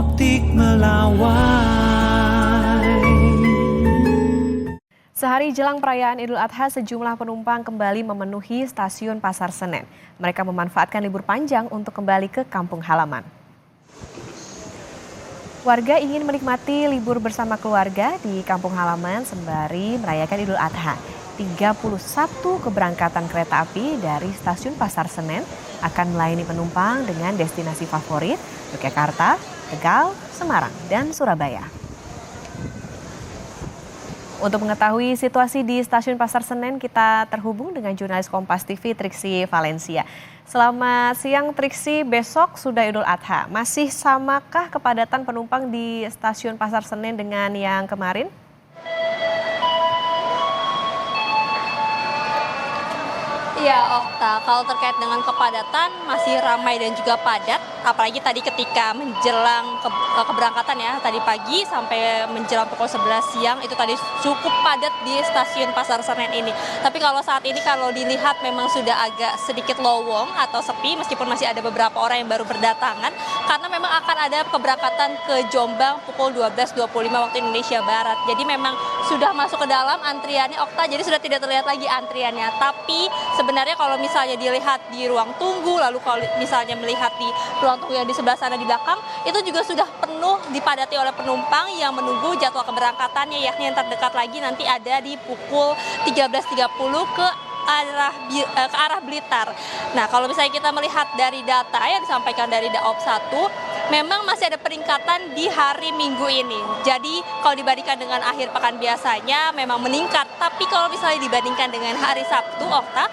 optik Melawai. Sehari jelang perayaan Idul Adha, sejumlah penumpang kembali memenuhi stasiun Pasar Senen. Mereka memanfaatkan libur panjang untuk kembali ke kampung halaman. Warga ingin menikmati libur bersama keluarga di kampung halaman sembari merayakan Idul Adha. 31 keberangkatan kereta api dari stasiun Pasar Senen akan melayani penumpang dengan destinasi favorit Yogyakarta, Tegal, Semarang, dan Surabaya. Untuk mengetahui situasi di stasiun Pasar Senen, kita terhubung dengan jurnalis Kompas TV Triksi Valencia. Selamat siang Triksi, besok sudah Idul Adha. Masih samakah kepadatan penumpang di stasiun Pasar Senen dengan yang kemarin? Iya, Okta, kalau terkait dengan kepadatan masih ramai dan juga padat, apalagi tadi ketika menjelang keberangkatan ya, tadi pagi sampai menjelang pukul 11 siang itu tadi cukup padat di stasiun Pasar Senen ini. Tapi kalau saat ini kalau dilihat memang sudah agak sedikit lowong atau sepi meskipun masih ada beberapa orang yang baru berdatangan karena memang akan ada keberangkatan ke Jombang pukul 12.25 waktu Indonesia Barat. Jadi memang sudah masuk ke dalam antriannya, Okta, jadi sudah tidak terlihat lagi antriannya. Tapi sebenarnya kalau misalnya dilihat di ruang tunggu, lalu kalau misalnya melihat di ruang tunggu yang di sebelah sana di belakang, itu juga sudah penuh dipadati oleh penumpang yang menunggu jadwal keberangkatannya, yakni yang terdekat lagi nanti ada di pukul 13.30 ke arah Blitar. Nah, kalau misalnya kita melihat dari data yang disampaikan dari Daop 1, memang masih ada peningkatan di hari Minggu ini. Jadi kalau dibandingkan dengan akhir pekan biasanya memang meningkat. Tapi kalau misalnya dibandingkan dengan hari Sabtu, Okta,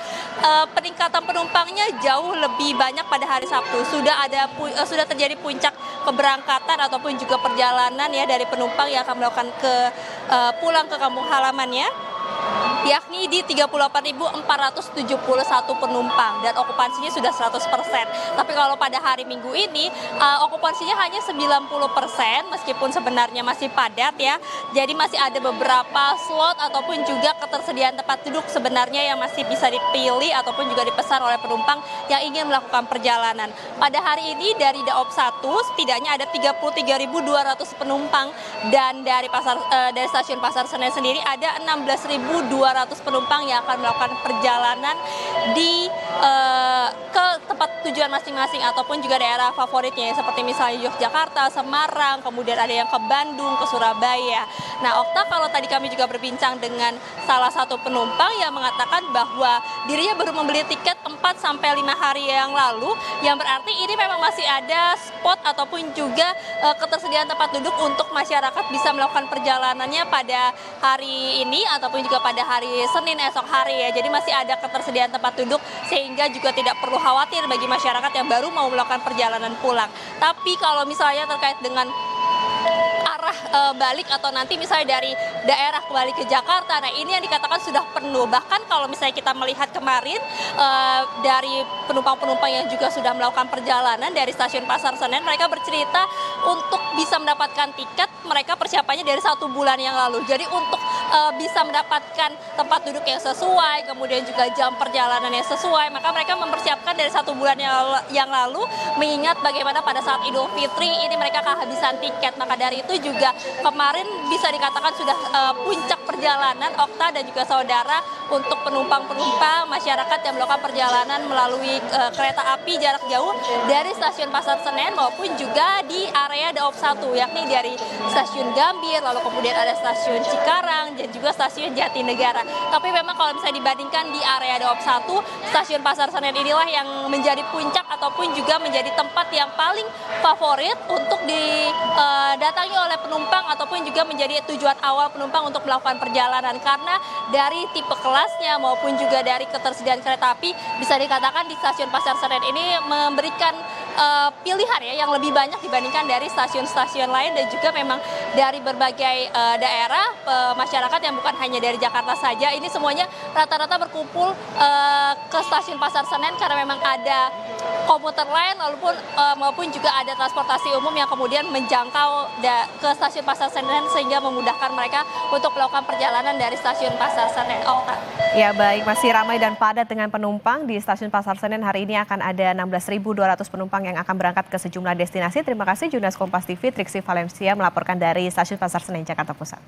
peningkatan penumpangnya jauh lebih banyak pada hari Sabtu. Sudah terjadi puncak keberangkatan ataupun juga perjalanan ya dari penumpang yang akan melakukan pulang ke kampung halamannya, yakni di 38.471 penumpang dan okupansinya sudah 100%. Tapi kalau pada hari Minggu ini okupansinya hanya 90% meskipun sebenarnya masih padat ya. Jadi masih ada beberapa slot ataupun juga ketersediaan tempat duduk sebenarnya yang masih bisa dipilih ataupun juga dipesan oleh penumpang yang ingin melakukan perjalanan. Pada hari ini dari Daop 1 setidaknya ada 33.200 penumpang dan dari stasiun Pasar Senen sendiri ada 16.200 penumpang yang akan melakukan perjalanan ke tempat tujuan masing-masing ataupun juga daerah favoritnya seperti misalnya Yogyakarta, Semarang, kemudian ada yang ke Bandung, ke Surabaya. Nah, Okta, kalau tadi kami juga berbincang dengan salah satu penumpang yang mengatakan bahwa dirinya baru membeli tiket 4-5 hari yang lalu, yang berarti ini memang masih ada spot ataupun juga ketersediaan tempat duduk untuk masyarakat bisa melakukan perjalanannya pada hari ini ataupun juga pada hari Senin esok hari ya. Jadi masih ada ketersediaan tempat duduk sehingga juga tidak perlu khawatir bagi masyarakat yang baru mau melakukan perjalanan pulang. Tapi kalau misalnya terkait dengan arah balik atau nanti misalnya dari daerah kembali ke Jakarta, nah ini yang dikatakan sudah penuh. Bahkan kalau misalnya kita melihat kemarin dari penumpang-penumpang yang juga sudah melakukan perjalanan dari stasiun Pasar Senen, mereka bercerita untuk bisa mendapatkan tiket mereka persiapannya dari 1 bulan yang lalu. Jadi untuk bisa mendapatkan tempat duduk yang sesuai, kemudian juga jam perjalanan yang sesuai, maka mereka mempersiapkan dari 1 bulan yang lalu, mengingat bagaimana pada saat Idul Fitri ini mereka kehabisan tiket. Maka dari itu juga kemarin bisa dikatakan sudah puncak perjalanan, Okta dan juga saudara, untuk penumpang-penumpang masyarakat yang melakukan perjalanan melalui kereta api jarak jauh dari stasiun Pasar Senen maupun juga di area Daop 1, yakni dari stasiun Gambir, lalu kemudian ada stasiun Cikarang dan juga stasiun Jatinegara. Tapi memang kalau misalnya dibandingkan di area Daop 1, stasiun Pasar Senen inilah yang menjadi puncak ataupun juga menjadi tempat yang paling favorit untuk didatangi oleh penumpang ataupun juga menjadi tujuan awal penumpang untuk melakukan perjalanan, karena dari tipe kelasnya maupun juga dari ketersediaan kereta api bisa dikatakan di stasiun Pasar Senen ini memberikan pilihan ya yang lebih banyak dibandingkan dari stasiun-stasiun lain, dan juga memang dari berbagai daerah masyarakat yang bukan hanya dari Jakarta saja, ini semuanya rata-rata berkumpul ke stasiun Pasar Senen karena memang ada komuter lain maupun juga ada transportasi umum yang kemudian menjangkau ke stasiun Pasar Senen sehingga memudahkan mereka untuk melakukan perjalanan dari stasiun Pasar Senen. Ya baik, masih ramai dan padat dengan penumpang di stasiun Pasar Senen. Hari ini akan ada 16.200 penumpang yang akan berangkat ke sejumlah destinasi. Terima kasih jurnalis Kompas TV Triksi Valencia melaporkan dari stasiun Pasar Senen, Jakarta Pusat.